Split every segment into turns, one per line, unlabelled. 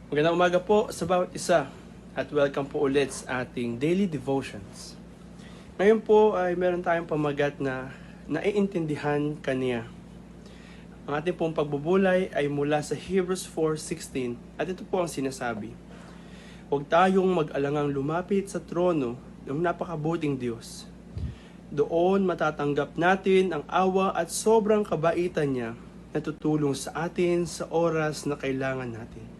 Magandang umaga po sa bawat isa at welcome po ulit sa ating daily devotions. Ngayon po ay meron tayong pamagat na naiintindihan kaniya. Ang ating pong pagbubulay ay mula sa Hebrews 4:16 at ito po ang sinasabi. Huwag tayong mag-alangang lumapit sa trono ng napakabuting Diyos. Doon matatanggap natin ang awa at sobrang kabaitan niya na tutulong sa atin sa oras na kailangan natin.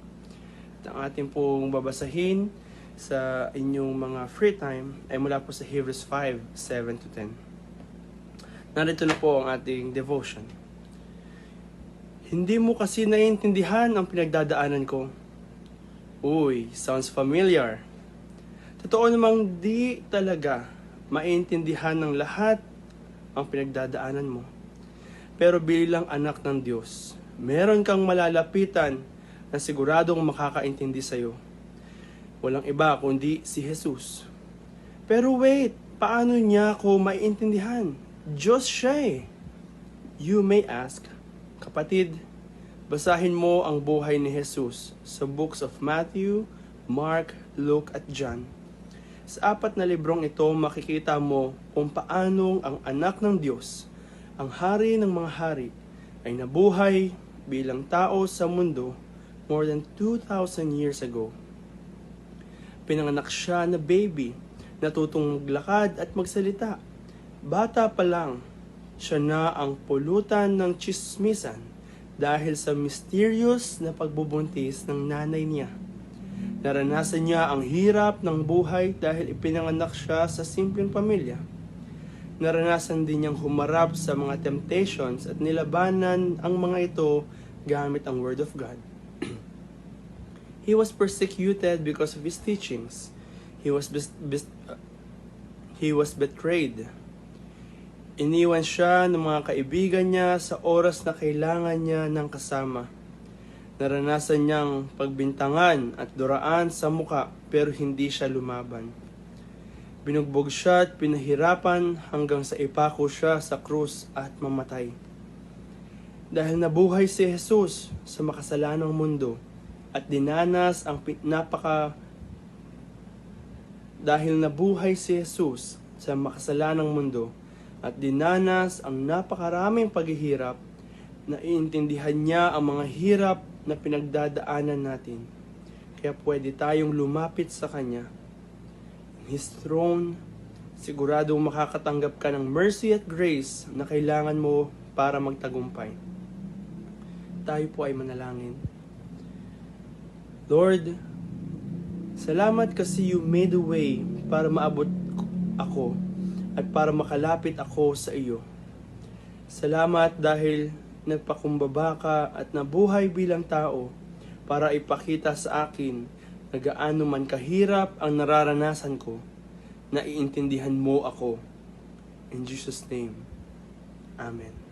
At ang ating pong babasahin sa inyong mga free time ay mula po sa Hebrews 5:7-10. Narito na po ang ating devotion. Hindi mo kasi naiintindihan ang pinagdadaanan ko. Uy, sounds familiar. Totoo namang di talaga maintindihan ng lahat ang pinagdadaanan mo. Pero bilang anak ng Diyos, meron kang malalapitan na siguradong makakaintindi sa'yo. Walang iba kundi si Jesus. Pero wait, paano niya ako maiintindihan? Diyos siya eh. You may ask, kapatid, basahin mo ang buhay ni Jesus sa books of Matthew, Mark, Luke at John. Sa 4 na librong ito, makikita mo kung paanong ang anak ng Diyos, ang hari ng mga hari, ay nabuhay bilang tao sa mundo more than 2,000 years ago. Pinanganak siya na baby, natutong maglakad at magsalita. Bata pa lang, siya na ang pulutan ng tsismisan dahil sa mysterious na pagbubuntis ng nanay niya. Naranasan niya ang hirap ng buhay dahil ipinanganak siya sa simpleng pamilya. Naranasan din niyang humarap sa mga temptations at nilabanan ang mga ito gamit ang Word of God. He was persecuted because of his teachings. He was betrayed. Iniwan siya ng mga kaibigan niya sa oras na kailangan niya ng kasama. Naranasan niyang pagbintangan at duraan sa muka pero hindi siya lumaban. Binugbog siya at pinahirapan hanggang sa ipako siya sa krus at mamatay. Dahil nabuhay si Jesus sa makasalanang mundo at dinanas ang dahil nabuhay si Jesus sa makasalanang mundo at dinanas ang napakaraming paghihirap, naiintindihan niya ang mga hirap na pinagdadaanan natin. Kaya pwede tayong lumapit sa Kanya. In His throne, siguradong makakatanggap ka ng mercy at grace na kailangan mo para magtagumpay. Tayo po ay manalangin. Lord, salamat kasi you made a way para maabot ako at para makalapit ako sa iyo. Salamat dahil nagpakumbaba ka at nabuhay bilang tao para ipakita sa akin na gaano man kahirap ang nararanasan ko, naiintindihan mo ako. In Jesus' name, Amen.